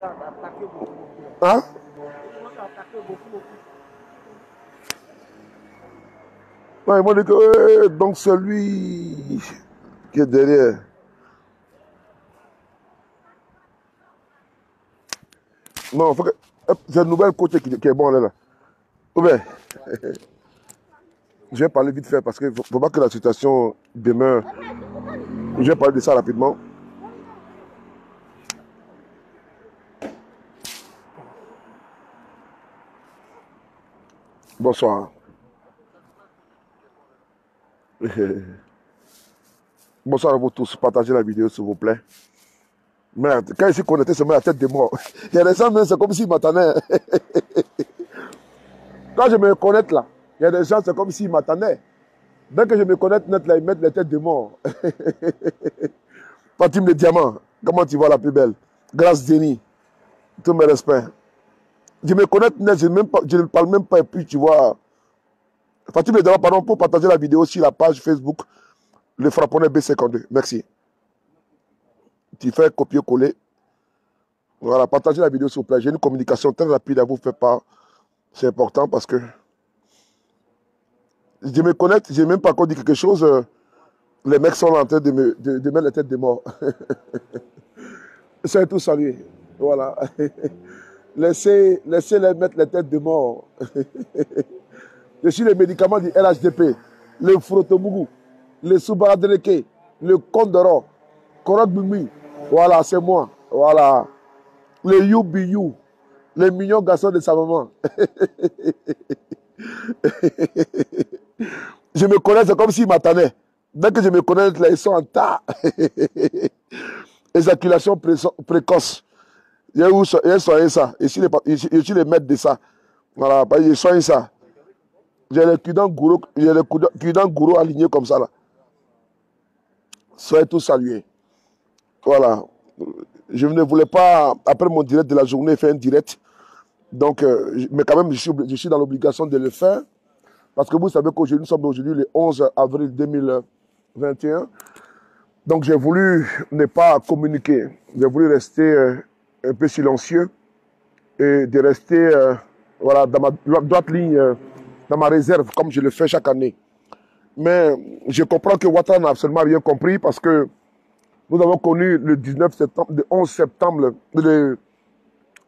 Hein? Non, ils m'ont dit que donc c'est lui qui est derrière. Non, faut que c'est une nouvelle coach qui est bon là. Ouais. Je vais parler vite fait parce qu'il ne faut pas que la situation demeure. Je vais parler de ça rapidement. Bonsoir. Bonsoir à vous tous. Partagez la vidéo s'il vous plaît. Merde, quand il s'est connecté, c'est la tête de mort. Il y a des gens, c'est comme s'ils m'attendaient. Quand je me connecte là, il y a des gens, c'est comme s'ils m'attendaient. Dès que je me connecte net là, ils mettent les têtes de mort. Fatim le diamant, comment tu vois la plus belle? Grâce Denis, tous mes respects. Je me connecte net, je ne parle même pas et puis tu vois. Fatim le diamant, pardon, pour partager la vidéo sur la page Facebook, le Frapponnais B52. Merci. Tu fais copier-coller. Voilà, partagez la vidéo s'il vous plaît. J'ai une communication très rapide à vous faire part. C'est important parce que je me connecte, je n'ai même pas encore dit quelque chose. Les mecs sont en train de mettre la tête de mort. C'est tout salué. Voilà. Laissez-les mettre la tête de mort. Je suis les médicaments du LHDP, le Frotomougou, le Soubaradeleke, le Kondoro, Korok Bumi. Voilà, c'est moi. Voilà. Le You, les mignons garçons de sa maman. Je me connais, c'est comme s'ils m'attendaient. Dès que je me connais, là, ils sont en tas. Éjaculation précoce. Ils soignent ça. Je suis les maîtres de ça. Voilà, ils soignent ça. J'ai les cudans gourou alignés comme ça là. Soyez tous salués. Voilà. Je ne voulais pas, après mon direct de la journée, faire un direct. Donc, mais quand même, je suis dans l'obligation de le faire. Parce que vous savez qu'aujourd'hui, nous sommes aujourd'hui le 11 avril 2021. Donc, j'ai voulu ne pas communiquer. J'ai voulu rester un peu silencieux et de rester voilà, dans ma droite ligne, dans ma réserve, comme je le fais chaque année. Mais je comprends que Ouattara n'a absolument rien compris parce que nous avons connu le 19 septembre, le 11 septembre, le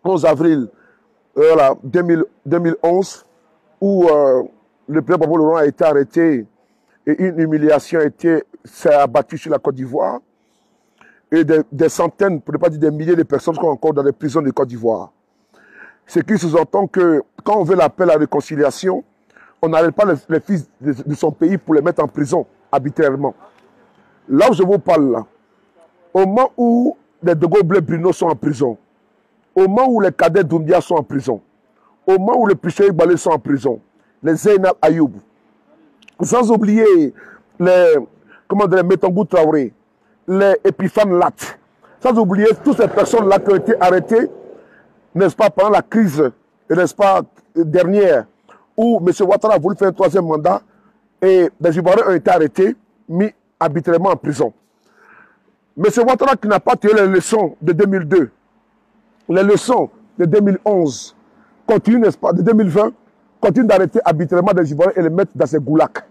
11 avril voilà, 2011, où le président Gbagbo Laurent a été arrêté et une humiliation s'est abattue sur la Côte d'Ivoire. Et des centaines, pour ne pas dire des milliers de personnes sont encore dans les prisons de Côte d'Ivoire. Ce qui sous-entend que quand on veut l'appel à la réconciliation, on n'arrête pas les fils de son pays pour les mettre en prison arbitrairement. Là où je vous parle, là, au moment où les De Gaulle Bruno sont en prison, au moment où les cadets Doumbia sont en prison, au moment où les Piché Balé sont en prison, les Zeynal Ayoub, sans oublier les Metangou Traoré, les Epiphane Lat, sans oublier toutes ces personnes-là qui ont été arrêtées, n'est-ce pas, pendant la crise, n'est-ce pas, dernière, où M. Ouattara a voulu faire un troisième mandat et les Ivoiriens ont été arrêtés, mis arbitrairement en prison. M. Ouattara qui n'a pas tiré les leçons de 2002, les leçons de 2011, continue, n'est-ce pas, de 2020, continue d'arrêter arbitrairement des Ivoiriens et les mettre dans ces goulacs.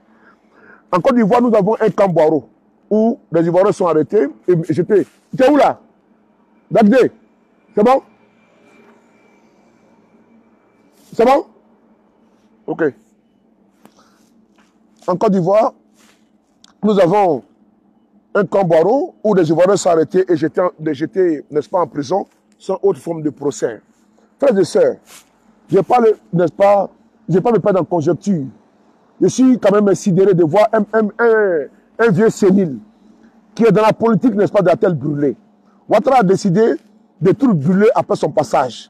En Côte d'Ivoire, nous avons un camp Boiro où les Ivoiriens sont arrêtés. Et j'étais où là? Dagdé, c'est bon? C'est bon? Ok. En Côte d'Ivoire, nous avons un camp Boiro où les Ivoiriens sont arrêtés et j'étais, n'est-ce pas, en prison sans autre forme de procès. Frères et sœurs, je parle, n'est-ce pas, je ne parle pas dans conjecture. Je suis quand même sidéré de voir un vieux sénile qui est dans la politique, n'est-ce pas, de la tête brûlée. Ouattara a décidé de tout brûler après son passage.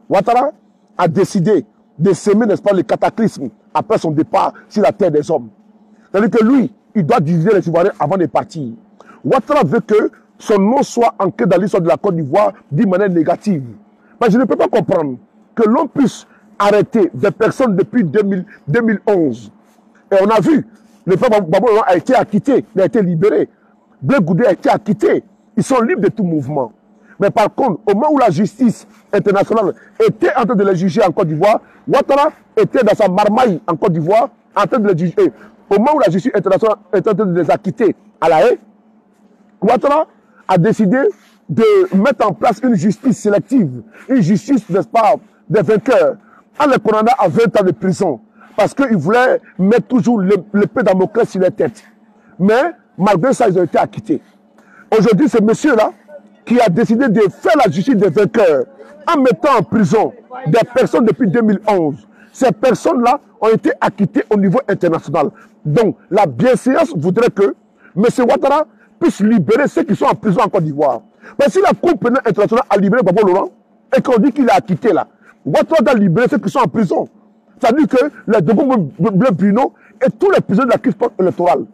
Ouattara a décidé de s'aimer, n'est-ce pas, le cataclysme après son départ sur la terre des hommes. C'est-à-dire que lui, il doit diviser les Ivoiriens avant de partir. Ouattara veut que son nom soit ancré dans l'histoire de la Côte d'Ivoire d'une manière négative. Mais je ne peux pas comprendre que l'on puisse arrêter des personnes depuis 2011. Et on a vu, le peuple Gbagbo a été acquitté, il a été libéré. Blé Goudé a été acquitté. Ils sont libres de tout mouvement. Mais par contre, au moment où la justice internationale était en train de les juger en Côte d'Ivoire, Ouattara était dans sa marmaille en Côte d'Ivoire, en train de les juger. Au moment où la justice internationale était en train de les acquitter à La Haye, Ouattara a décidé de mettre en place une justice sélective, une justice, n'est-ce pas, des vainqueurs, en les condamnant à 20 ans de prison, parce qu'il voulait mettre toujours l'épée Damoclès sur les têtes. Mais, malgré ça, ils ont été acquittés. Aujourd'hui, ce monsieur-là, qui a décidé de faire la justice des vainqueurs, en mettant en prison des personnes depuis 2011, ces personnes-là ont été acquittées au niveau international. Donc, la bienséance voudrait que M. Ouattara puisse libérer ceux qui sont en prison en Côte d'Ivoire. Mais si la Cour pénale internationale a libéré Gbagbo Laurent, et qu'on dit qu'il est acquitté là, Ouattara doit libérer ceux qui sont en prison. C'est-à-dire que les Dogo Bleu Bruno et tous les prisonniers de la crise électorale.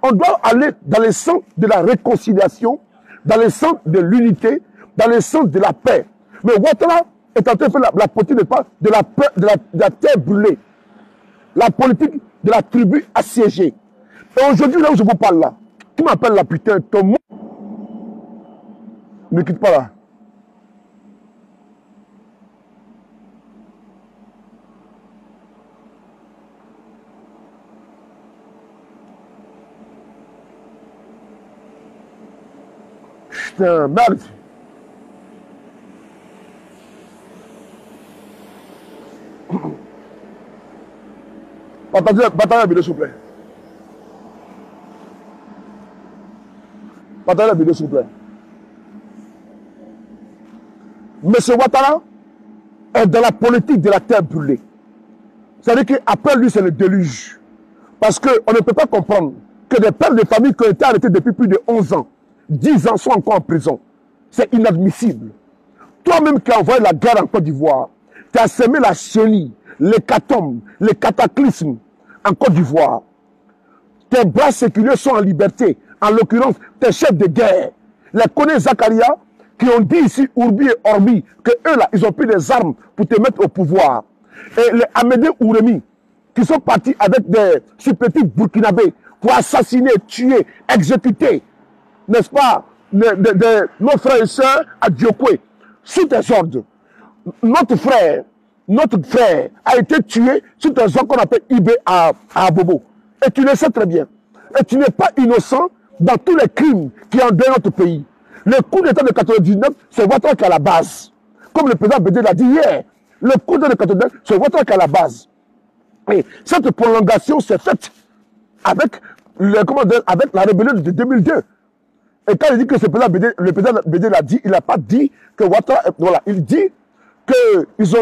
On doit aller dans le sens de la réconciliation, dans le sens de l'unité, dans le sens de la paix. Mais Ouattara est en train de faire la politique de la terre brûlée, la politique de la tribu assiégée. Et aujourd'hui, là où je vous parle là, qui m'appelle là, putain, ton mot, ne quitte pas là. Putain, merde. Partagez la vidéo, s'il vous plaît. Partagez la vidéo, s'il vous plaît. Monsieur Ouattara est dans la politique de la terre brûlée. C'est-à-dire qu'après lui, c'est le déluge. Parce qu'on ne peut pas comprendre que des pères de famille qui ont été arrêtés depuis plus de 11 ans, 10 ans sont encore en prison. C'est inadmissible. Toi-même qui as envoyé la guerre en Côte d'Ivoire, tu as semé la chenille, l'hécatombe, les cataclysmes en Côte d'Ivoire. Tes bras séculiers sont en liberté. En l'occurrence, tes chefs de guerre. Les Koné Zakaria, qui ont dit ici, Ourbi et Orbi, que eux là, ils ont pris des armes pour te mettre au pouvoir. Et les Amédé Ouremi, qui sont partis avec des supplétifs burkinabés pour assassiner, tuer, exécuter, n'est-ce pas, nos frères et sœurs à Diokwe, sous tes ordres. Notre frère a été tué sous tes ordres qu'on appelle IB à Abobo. Et tu le sais très bien. Et tu n'es pas innocent dans tous les crimes qui endeuillent notre pays. Le coup d'État de 99, c'est Ouattara qui est à la base. Comme le président Bédé l'a dit hier, le coup d'État de 99, c'est Ouattara qui est à la base. Et cette prolongation s'est faite avec la rébellion de 2002. Et quand il dit que le président Bédé l'a dit, il n'a pas dit que Ouattara... Voilà, il dit qu'ils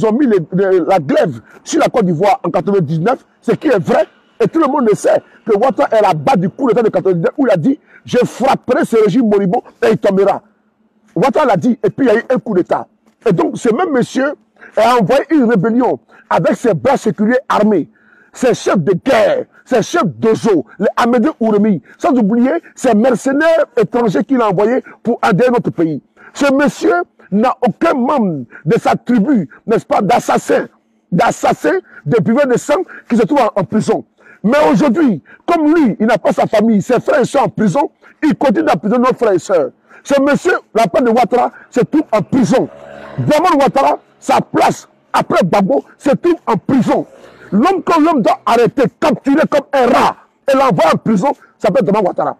ont mis la glaive sur la Côte d'Ivoire en 99, ce qui est vrai. Et tout le monde le sait que Ouattara est à la base du coup d'État de 99 où il a dit « Je frapperai ce régime moribond et il tombera ». Ouattara l'a dit et puis il y a eu un coup d'État. Et donc ce même monsieur a envoyé une rébellion avec ses bras séculiers armés, ses chefs de guerre, ses chefs d'Ozo, les Amédé Ouremi, sans oublier ces mercenaires étrangers qu'il a envoyés pour aider notre pays. Ce monsieur n'a aucun membre de sa tribu, n'est-ce pas, d'assassins, de buveurs de sang qui se trouvent en prison. Mais aujourd'hui, comme lui, il n'a pas sa famille, ses frères et sœurs en prison, il continue d'emprisonner nos frères et sœurs. Ce monsieur, la part de Ouattara, se trouve en prison. Draman Ouattara, sa place, après Gbagbo, se trouve en prison. L'homme que l'homme doit arrêter, capturer comme un rat, et l'envoyer en prison, s'appelle Draman Ouattara.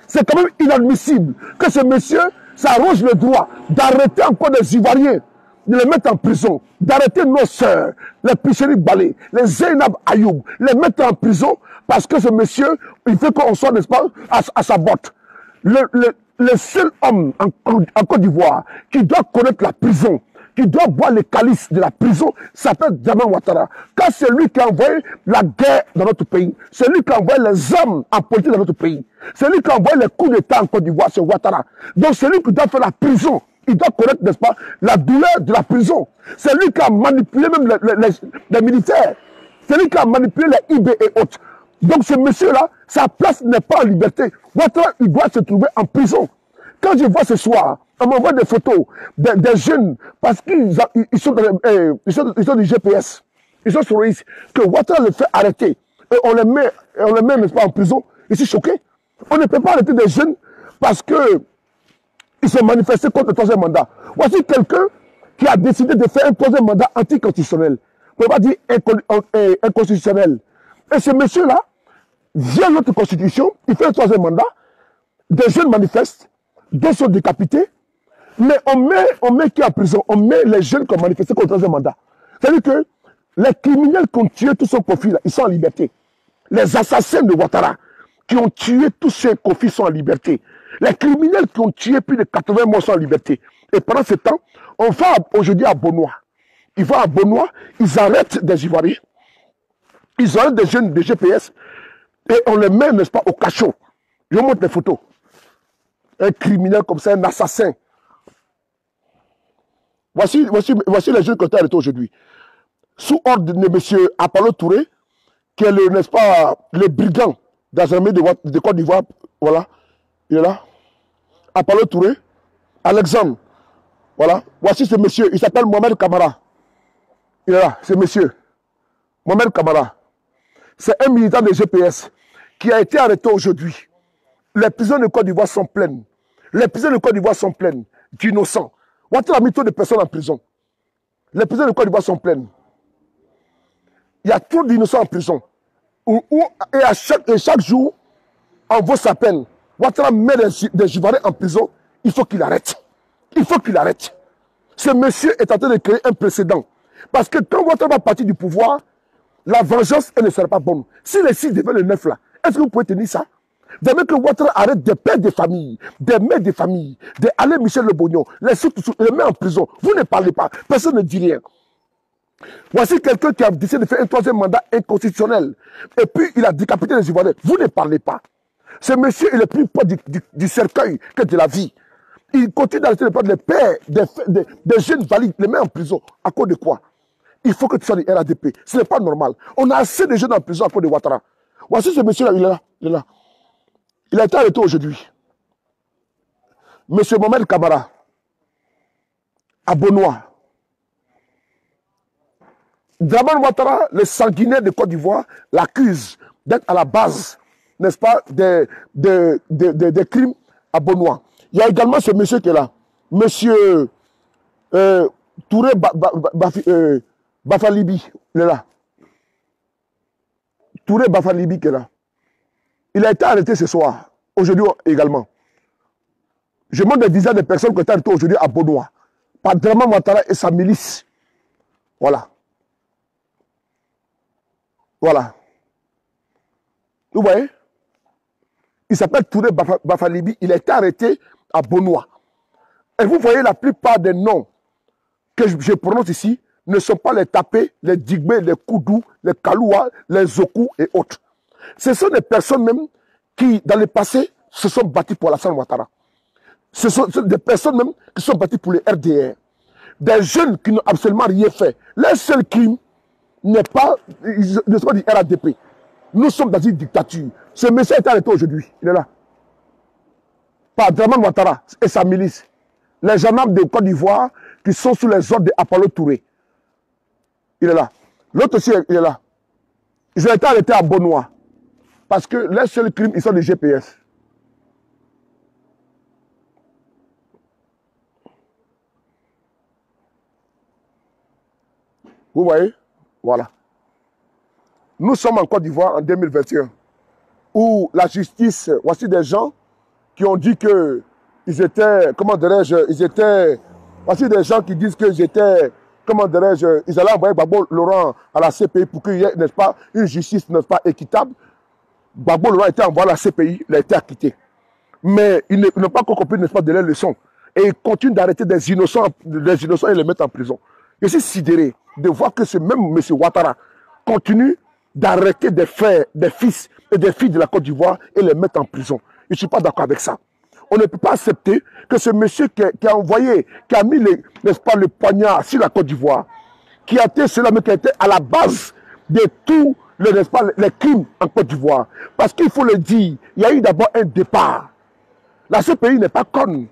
C'est quand même inadmissible que ce monsieur s'arroge le droit d'arrêter encore des Ivoiriens, de les mettre en prison, d'arrêter nos sœurs, les Picheri Balé, les Zeynab Ayoub, les mettre en prison parce que ce monsieur, il veut qu'on soit, n'est-ce pas, à sa botte. Le seul homme en Côte d'Ivoire qui doit connaître la prison, qui doit boire les calices de la prison, s'appelle Draman Ouattara. Car c'est lui qui a envoyé la guerre dans notre pays. C'est lui qui a envoyé les hommes en politique dans notre pays. C'est lui qui a envoyé les coups d'État en Côte d'Ivoire, c'est Ouattara. Donc c'est lui qui doit faire la prison. Il doit connaître, n'est-ce pas, la douleur de la prison. C'est lui qui a manipulé même les militaires. C'est lui qui a manipulé les IB et autres. Donc ce monsieur-là, sa place n'est pas en liberté. Ouattara, il doit se trouver en prison. Quand je vois ce soir, on m'envoie des photos des jeunes, parce qu'ils sont du GPS. Ils sont sur ici. Que Ouattara les fait arrêter. Et on les met, n'est-ce pas, en prison. Ils sont choqués. On ne peut pas arrêter des jeunes parce que Ils se manifestaient contre le troisième mandat. Voici quelqu'un qui a décidé de faire un troisième mandat anticonstitutionnel. On ne peut pas dire inconstitutionnel. Et ce monsieur-là, via notre constitution, il fait un troisième mandat, des jeunes manifestent, d'autres sont décapités, mais on met qui en prison? On met les jeunes qui ont manifesté contre le troisième mandat. C'est-à-dire que les criminels qui ont tué tout son profil, ils sont en liberté. Les assassins de Ouattara, qui ont tué tous ces conflits, sont en liberté. Les criminels qui ont tué plus de 80 morts sont en liberté. Et pendant ce temps, on va aujourd'hui à Beaunois. Ils vont à Beaunois, ils arrêtent des Ivoiriens, ils arrêtent des jeunes de GPS, et on les met, n'est-ce pas, au cachot. Je vous montre les photos. Un criminel comme ça, un assassin. Voici les jeunes qui ont été arrêtés aujourd'hui. Sous ordre de M. Apollo Touré, qui est, n'est-ce pas, le brigand dans l'armée de Côte d'Ivoire. Voilà, il est là. Apollo Touré, Alexandre. Voilà, voici ce monsieur, il s'appelle Mohamed Kamara. Il est là, ce monsieur. Mohamed Kamara. C'est un militant de GPS qui a été arrêté aujourd'hui. Les prisons de Côte d'Ivoire sont pleines. Les prisons de Côte d'Ivoire sont pleines d'innocents. Ouattara a mis trop de personnes en prison. Les prisons de Côte d'Ivoire sont pleines. Il y a trop d'innocents en prison. Et chaque jour, en vaut sa peine. Ouattara met des Ivoiriens en prison. Il faut qu'il arrête. Il faut qu'il arrête. Ce monsieur est en train de créer un précédent. Parce que quand Ouattara va partir du pouvoir, la vengeance, elle ne sera pas bonne. Si les 6 deviennent le 9 là, est-ce que vous pouvez tenir ça? Vous avez que Ouattara arrête des pères de famille, des mères de famille, des Alain Michel Le Bognon, les met en prison. Vous ne parlez pas, personne ne dit rien. Voici quelqu'un qui a décidé de faire un troisième mandat inconstitutionnel. Et puis il a décapité les Ivoiriens. Vous ne parlez pas. Ce monsieur est le plus proche du cercueil que de la vie. Il continue d'arrêter de prendre les pères, des jeunes valides, les met en prison. À cause de quoi? Il faut que tu sois du RADP. Ce n'est pas normal. On a assez de jeunes en prison à cause de Ouattara. Voici ce monsieur-là, il est là. Il est là. Il a été arrêté aujourd'hui. Monsieur Mohamed Kamara, à Beaunois. Dramane Ouattara, le sanguinaire de Côte d'Ivoire, l'accuse d'être à la base, n'est-ce pas, des crimes à Beaunois. Il y a également ce monsieur qui est là. Monsieur Touré Bafalibi, il est là. Touré Bafalibi qui est là. Il a été arrêté ce soir, aujourd'hui également. Je montre des dizaines de personnes qui ont été arrêtées aujourd'hui à Beaunois, par Dramane Ouattara et sa milice. Voilà. Voilà. Vous voyez? Il s'appelle Touré Bafalibi. Il a été arrêté à Beaunois. Et vous voyez, la plupart des noms que je prononce ici ne sont pas les Tapés, les Digbé, les Koudou, les Kaloua, les Zokou et autres. Ce sont des personnes même qui, dans le passé, se sont battues pour Alassane Ouattara. Ce sont des personnes même qui sont battues pour les RDR. Des jeunes qui n'ont absolument rien fait. Leur seul crime n'est pas, ne sont pas du RADP. Nous sommes dans une dictature. Ce monsieur est arrêté aujourd'hui. Il est là. Par Dramane Ouattara et sa milice. Les gendarmes de Côte d'Ivoire qui sont sous les ordres d'Apollo Touré. Il est là. L'autre aussi, il est là. Ils ont été arrêtés à Beaunois. Parce que leur seul crime, ils sont des GPS. Vous voyez? Voilà. Nous sommes en Côte d'Ivoire en 2021, où la justice, voici des gens qui ont dit que ils étaient, comment dirais-je, voici des gens qui disent qu'ils étaient, comment dirais-je, ils allaient envoyer Gbagbo Laurent à la CPI pour qu'il y ait, n'est-ce pas, une justice, n'est-ce pas, équitable. Gbagbo Laurent a été envoyé à la CPI, il a été acquitté. Mais ils n'ont pas encore compris, n'est-ce pas, de leurs leçons. Et ils continuent d'arrêter des innocents et les mettre en prison. Je suis sidéré de voir que ce même M. Ouattara continue d'arrêter des frères, des fils et des filles de la Côte d'Ivoire et les mettre en prison. Je ne suis pas d'accord avec ça. On ne peut pas accepter que ce monsieur qui a envoyé, qui a mis, n'est-ce pas, le poignard sur la Côte d'Ivoire, qui a été celui qui a été à la base de tous les crimes en Côte d'Ivoire. Parce qu'il faut le dire, il y a eu d'abord un départ. La CPI n'est pas conne.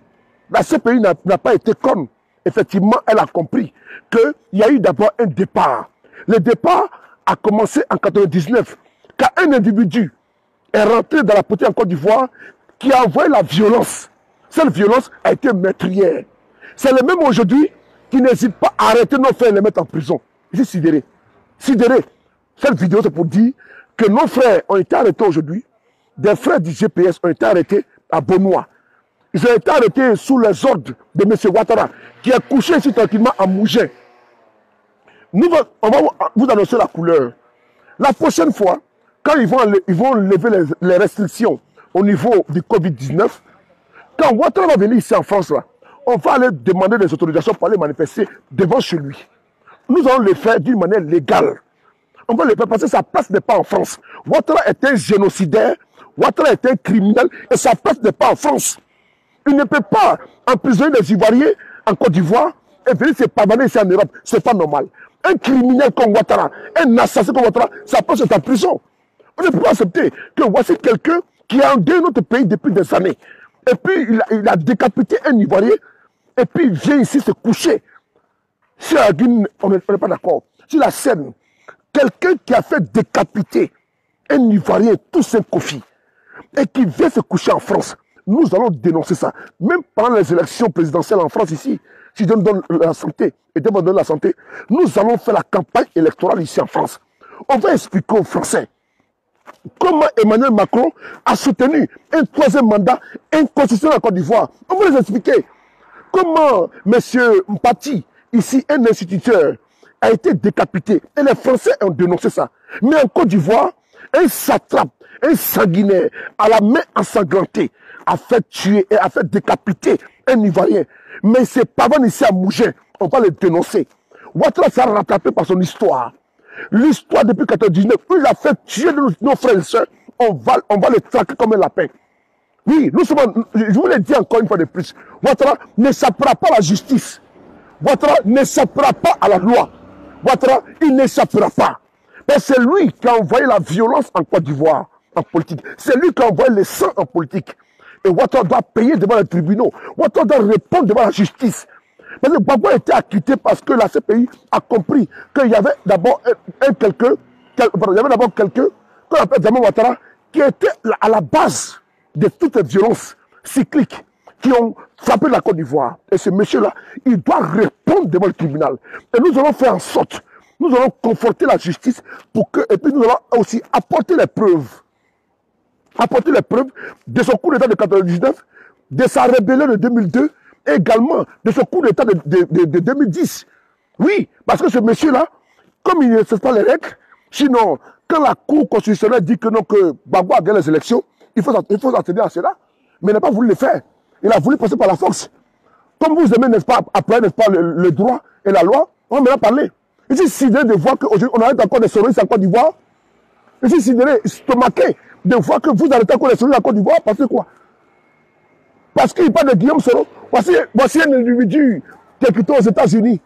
La CPI n'a pas été conne. Effectivement, elle a compris qu'il y a eu d'abord un départ. Le départ a commencé en 1999, quand un individu est rentré dans la politique en Côte d'Ivoire qui a envoyé la violence Cette violence a été meurtrière. C'est le même aujourd'hui qui n'hésite pas à arrêter nos frères et les mettre en prison. Je suis sidéré. Sidéré. Cette vidéo, c'est pour dire que nos frères ont été arrêtés aujourd'hui. Des frères du GPS ont été arrêtés à Benoît. Ils ont été arrêtés sous les ordres de M. Ouattara, qui a couché ici tranquillement à Mougin. On va vous annoncer la couleur. La prochaine fois, quand ils vont lever les restrictions au niveau du Covid-19, quand Ouattara va venir ici en France, là, on va aller demander des autorisations pour aller manifester devant chez lui. Nous allons le faire d'une manière légale. On va le faire parce que sa place n'est pas en France. Ouattara est un génocidaire, Ouattara est un criminel et sa place n'est pas en France. Il ne peut pas emprisonner les Ivoiriens en Côte d'Ivoire et venir se pavaner ici en Europe. Ce n'est pas normal. Un criminel comme Ouattara, un assassin comme Ouattara, sa place est en prison. On ne peut pas accepter que voici quelqu'un qui a endeuillé notre pays depuis des années. Et puis il a décapité un Ivoirien et puis il vient ici se coucher. Si la Guinée, on n'est pas d'accord. Si la scène, quelqu'un qui a fait décapiter un Ivoirien, Toussaint Kofi, et qui vient se coucher en France, nous allons dénoncer ça. Même pendant les élections présidentielles en France ici, si Dieu nous donne la santé, et Dieu nous donne la santé, nous allons faire la campagne électorale ici en France. On va expliquer aux Français comment Emmanuel Macron a soutenu un troisième mandat inconstitutionnel en Côte d'Ivoire. On va les expliquer comment M. Mpati, ici un instituteur, a été décapité. Et les Français ont dénoncé ça. Mais en Côte d'Ivoire, un satrape, un sanguinaire, à la main ensanglantée, a fait tuer et a fait décapiter un Ivoirien. Mais c'est pas bon ici à Mougin. On va le dénoncer. Ouattara s'est rattrapé par son histoire. L'histoire depuis 1999, où il a fait tuer nos frères et sœurs, on va les traquer comme un lapin. Oui, nous sommes, je vous l'ai dit encore une fois de plus, Ouattara n'échappera pas à la justice. Ouattara n'échappera pas à la loi. Ouattara, il n'échappera pas. Mais c'est lui qui a envoyé la violence en Côte d'Ivoire, en politique. C'est lui qui a envoyé le sang en politique. Et Ouattara doit payer devant les tribunaux. Ouattara doit répondre devant la justice. Parce que Gbagbo a été acquitté parce que la CPI a compris qu'il y avait d'abord quelqu'un qu'on appelle Djamé Ouattara, qui était à la base de toutes les violences cycliques qui ont frappé la Côte d'Ivoire. Et ce monsieur-là, il doit répondre devant le tribunal. Et nous allons faire en sorte, nous allons conforter la justice pour que, et puis nous allons aussi apporter les preuves. Apporter les preuves de son coup d'État de 1999, de sa rébellion de 2002, et également de ce coup d'État de 2010. Oui, parce que ce monsieur-là, comme il ne respecte pas les règles, sinon, quand la Cour constitutionnelle dit que non, que Gbagbo a gagné les élections, il faut s'atteindre à cela. Mais il n'a pas voulu le faire. Il a voulu passer par la force. Comme vous aimez, n'est-ce pas, après, n'est-ce pas, le droit et la loi, on va maintenant parler. Je suis sidéré de voir qu'aujourd'hui, on arrête encore des terroristes en Côte d'Ivoire. Je suis sidéré, stomaqué de voir que vous arrêtez encore des terroristes en Côte d'Ivoire. Parce que quoi? Parce qu'il parle de Guillaume Soro. Voici un individu qui est quitté aux États-Unis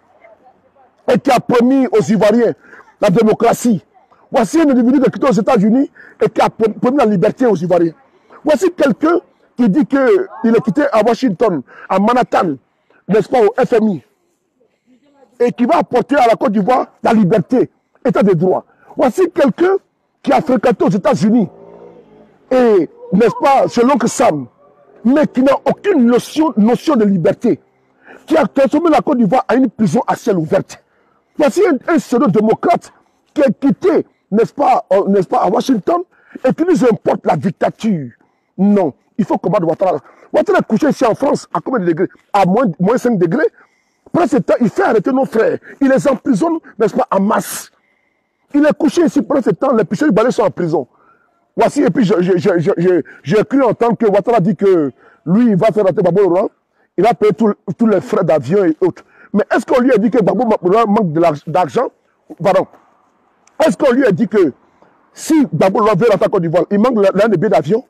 et qui a promis aux Ivoiriens la démocratie. Voici un individu qui est quitté aux États-Unis et qui a promis la liberté aux Ivoiriens. Voici quelqu'un qui dit qu'il est quitté à Washington, à Manhattan, n'est-ce pas, au FMI, et qui va apporter à la Côte d'Ivoire la liberté, état de droit. Voici quelqu'un qui a fréquenté aux États-Unis et, n'est-ce pas, chez l'oncle Sam, mais qui n'a aucune notion de liberté, qui a transformé la Côte d'Ivoire en une prison à ciel ouvert. Voici un pseudo-démocrate qui est quitté, n'est-ce pas, à Washington, et qui nous importe la dictature. Non, il faut combattre Ouattara. Ouattara est couché ici en France, à combien de degrés? À moins 5 degrés. Pendant ce temps, il fait arrêter nos frères. Il les emprisonne, n'est-ce pas, en masse. Il est couché ici pendant ce temps, les pichets du balai sont en prison. Voici, et puis j'ai cru entendre que Ouattara dit que lui, il va faire arrêter Gbagbo Laurent, il va payer tous les frais d'avion et autres. Mais est-ce qu'on lui a dit que Gbagbo Laurent manque d'argent? Pardon. Est-ce qu'on lui a dit que si Gbagbo Laurent veut rentrer en Côte d'Ivoire, il manque l'un des billets d'avion?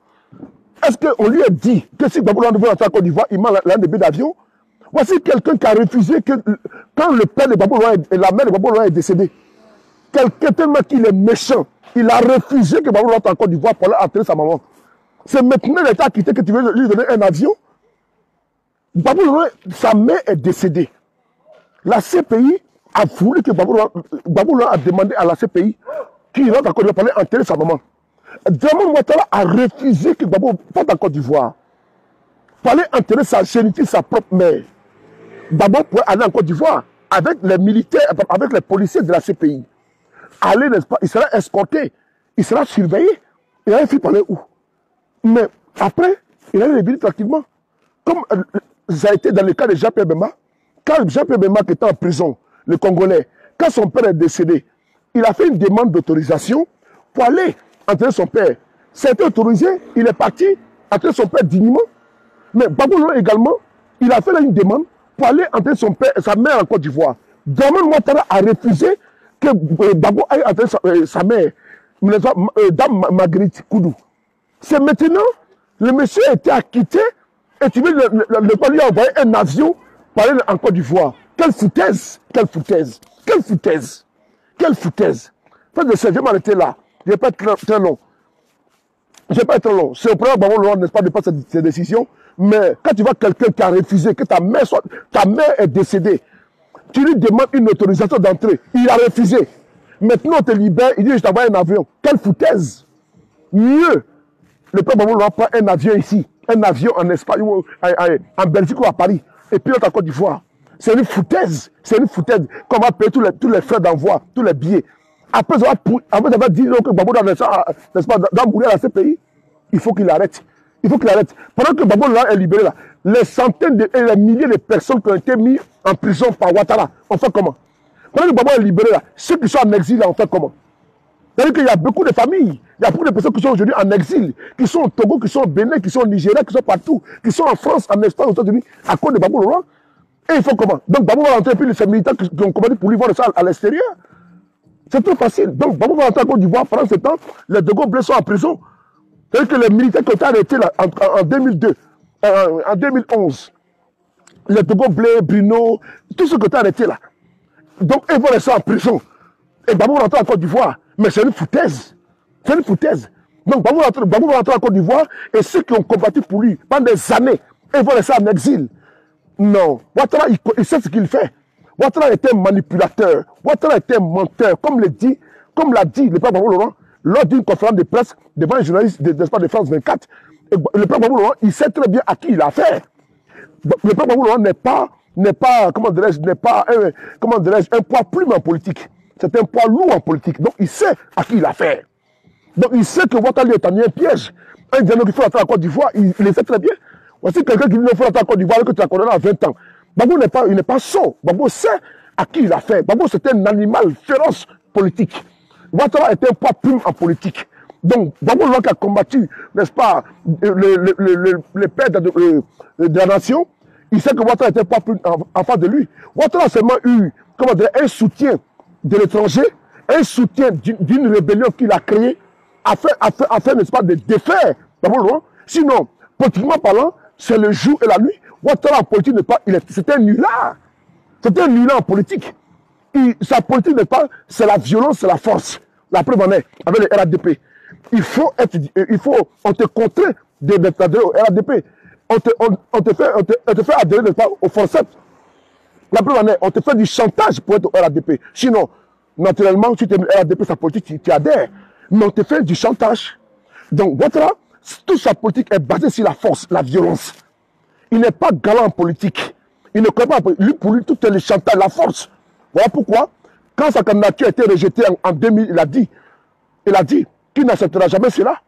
Est-ce qu'on lui a dit que si Gbagbo Laurent veut rentrer en Côte d'Ivoire, il manque l'un des billets d'avion? Voici quelqu'un qui a refusé que quand le père de Gbagbo Laurent et la mère de Gbagbo Laurent est décédée, quelqu'un tellement qu'il est méchant, il a refusé que Gbagbo rentre en Côte d'Ivoire pour aller enterrer sa maman. C'est maintenant l'État quitté que tu veux lui donner un avion. Gbagbo, sa mère est décédée. La CPI a voulu que Gbagbo a demandé à la CPI qu'il rentre en Côte d'Ivoire pour aller enterrer sa maman. Djamé Ouattara a refusé que Gbagbo parte en Côte d'Ivoire. pour aller enterrer sa géniture, sa propre mère. Gbagbo pourrait aller en Côte d'Ivoire avec les militaires, avec les policiers de la CPI. Aller, n'est-ce pas, il sera escorté, il sera surveillé. Il allait finir par aller où? Mais après, il allait revenir tranquillement. Comme ça a été dans le cas de Jean-Pierre Bemba. Quand Jean-Pierre Bemba était en prison, le Congolais, quand son père est décédé, il a fait une demande d'autorisation pour aller enterrer son père. Ça a été autorisé, il est parti enterrer son père dignement. Mais Gbagbo également, il a fait là une demande pour aller enterrer son père, sa mère en Côte d'Ivoire. Dramane Ouattara a refusé que Gbagbo aille enterrer sa mère, Dame Marguerite Koudou. C'est maintenant, le monsieur a été acquitté et tu veux le pays a envoyé un avion pour aller en Côte d'Ivoire. Quelle foutaise! Quelle foutaise! Quelle foutaise! Quelle foutaise! Faites de ça, je vais m'arrêter là. Je ne vais pas être très long. Je ne vais pas être long. C'est au premier Gbagbo, n'est-ce pas, de prendre cette décision. Mais quand tu vois quelqu'un qui a refusé, que ta mère est décédée, tu lui demandes une autorisation d'entrée. Il a refusé. Maintenant, on te libère, il dit je t'envoie un avion. Quelle foutaise! Mieux, le peuple Gbagbo prend un avion ici, un avion en Espagne, en Belgique ou à Paris, et puis l'autre en Côte d'Ivoire. C'est une foutaise. C'est une foutaise qu'on va payer tous les frais d'envoi, tous les billets. Après avoir dit que Gbagbo doit mourir dans ce pays, il faut qu'il arrête. Il faut qu'il arrête. Pendant que Gbagbo est libéré, là, les centaines et les milliers de personnes qui ont été mises en prison par Ouattara, on fait comment? Pendant que Gbagbo est libéré, là, ceux qui sont en exil, là, on fait comment? C'est-à-dire qu'il y a beaucoup de familles, il y a beaucoup de personnes qui sont aujourd'hui en exil, qui sont au Togo, qui sont au Bénin, qui sont au Nigeria, qui sont partout, qui sont en France, en Espagne, aux États-Unis, à cause de Gbagbo Laurent. Et il faut comment? Donc Gbagbo va rentrer, puis les militants qui ont commandé pour lui voir ça à l'extérieur. C'est trop facile. Donc Gbagbo va rentrer en Côte d'Ivoire. Pendant ce temps, les deux Blé sont en prison. C'est-à-dire que les militaires qui ont été arrêtés là, en 2002, en 2011, les Togo Blé, Bruno, tous ceux qui ont été arrêtés là. Donc ils vont rester en prison. Et Gbagbo va rentrer en Côte d'Ivoire. Mais c'est une foutaise. C'est une foutaise. Donc Gbagbo va rentrer en Côte d'Ivoire et ceux qui ont combattu pour lui pendant des années, ils vont rester en exil. Non. Ouattara, il sait ce qu'il fait. Ouattara était un manipulateur. Ouattara était un menteur. Comme l'a dit le père Gbagbo Laurent lors d'une conférence de presse devant un journaliste de France 24. Le père Gbagbo Laurent, il sait très bien à qui il a affaire. Le père Gbagbo Laurent n'est pas, comment dirais-je, un poids plume en politique. C'est un poids lourd en politique. Donc il sait à qui il a affaire. Donc il sait que Ouattara lui est en un piège. Un dialogue qui fait la Côte d'Ivoire, il le sait très bien. Voici quelqu'un qui dit qu'il faut la Côte d'Ivoire que tu as condamné à 20 ans. Gbagbo il n'est pas sot. Gbagbo sait à qui il a fait. Gbagbo c'est un animal féroce politique. Ouattara est un poids plume en politique. Donc Gbagbo qui a combattu, n'est-ce pas, le père de la nation, il sait que Ouattara était un poids plume en face de lui. Ouattara a seulement eu, comment dire, un soutien de l'étranger, un soutien d'une rébellion qu'il a créée afin, n'est-ce pas, de défaire Gbagbo. Sinon, politiquement parlant, c'est le jour et la nuit. Ouattara en politique n'est pas, c'est un nulard. C'est un nulard en politique. Sa politique n'est pas, c'est la violence, c'est la force. La preuve en est, avec le RADP. On te contraint d'adhérer au RADP. On te fait adhérer, n'est-ce pas, au forceps. La preuve en est, on te fait du chantage pour être au RADP. Sinon, naturellement, si tu es au RADP, sa politique, tu adhères. Mais on te fait du chantage. Donc, Ouattara, toute sa politique est basée sur la force, la violence. Il n'est pas galant en politique. Il ne croit pas en politique. Pour lui, tout est le chantage, la force. Voilà pourquoi, quand sa candidature a été rejetée en 2000, il a dit qu'il n'acceptera jamais cela.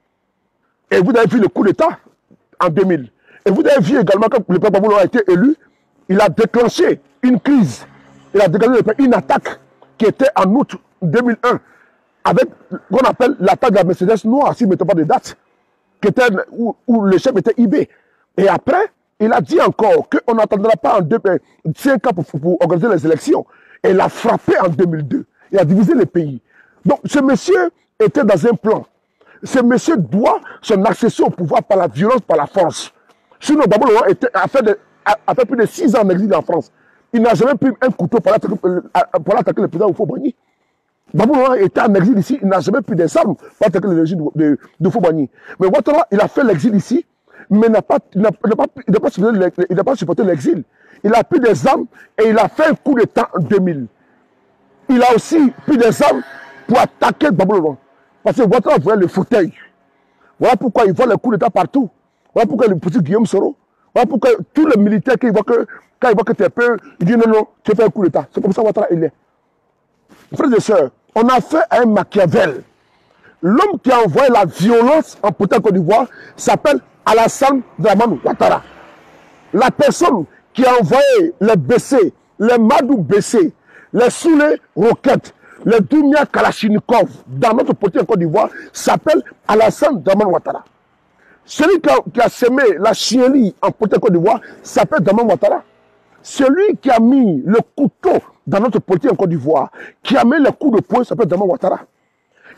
Et vous avez vu le coup d'État en 2000. Et vous avez vu également, quand le peuple Gbagbo a été élu, il a déclenché une crise. Il a déclenché une attaque qui était en août 2001, avec ce qu'on appelle l'attaque de la Mercedes noire, si je ne me trompe pas de date, où le chef était IB. Et après, il a dit encore qu'on n'attendra pas en 5 ans pour organiser les élections. Et il a frappé en 2002. Il a divisé le pays. Donc ce monsieur était dans un plan. Ce monsieur doit son accession au pouvoir par la violence, par la force. Sinon, Gbagbo a fait plus de 6 ans en exil en France. Il n'a jamais pris un couteau pour attaquer le président Houphouët-Boigny. Gbagbo était en exil ici, il n'a jamais pris des armes pour attaquer le régime de Houphouët-Boigny. Mais Ouattara, il a fait l'exil ici, mais il n'a pas supporté l'exil. Il a pris des armes et il a fait un coup d'État en 2000. Il a aussi pris des armes pour attaquer Gbagbo. Parce que Ouattara voulait le fauteuil. Voilà pourquoi il voit les coups d'État partout. Voilà pourquoi il poursuit Guillaume Soro. Voilà pourquoi tous les militaires, quand ils voient que tu es peur, ils disent non, non, tu fais un coup d'État. C'est comme ça Ouattara, il est. Frères et sœurs, on a fait un Machiavel. L'homme qui a envoyé la violence en Côte d'Ivoire s'appelle Alassane Dramane Ouattara. La personne qui a envoyé les BC, les Madou BC, les Soulé Roquettes, les Doumia Kalachnikov dans notre politique en Côte d'Ivoire s'appelle Alassane Dramane Ouattara. Celui qui a semé la chienlit en Côte d'Ivoire s'appelle Dramane Ouattara. Celui qui a mis le couteau dans notre politique en Côte d'Ivoire, qui a mis le coup de poing s'appelle Dramane Ouattara.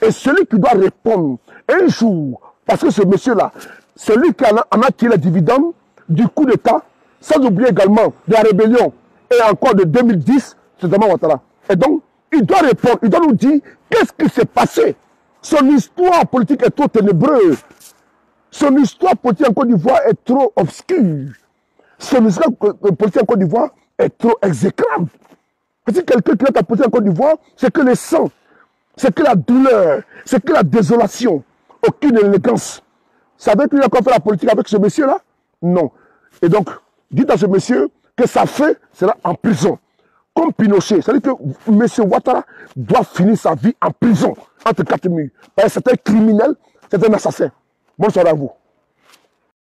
Et celui qui doit répondre un jour, parce que ce monsieur-là, celui qui en a tiré les dividendes du coup d'État, sans oublier également de la rébellion et encore de 2010, c'est Dramane Ouattara. Et donc, il doit répondre, il doit nous dire qu'est-ce qui s'est passé. Son histoire politique est trop ténébreuse. Son histoire politique en Côte d'Ivoire est trop obscure. Son histoire politique en Côte d'Ivoire est trop exécrable. Si quelqu'un qui est en politique en Côte d'Ivoire, c'est que le sang, c'est que la douleur, c'est que la désolation, aucune élégance. Ça veut dire qu'on fait la politique avec ce monsieur-là? Non. Et donc, dites à ce monsieur que sa fin sera en prison. Comme Pinochet. C'est-à-dire que M. Ouattara doit finir sa vie en prison, entre quatre murs. Parce que c'est un criminel, c'est un assassin. Bonne soirée à vous.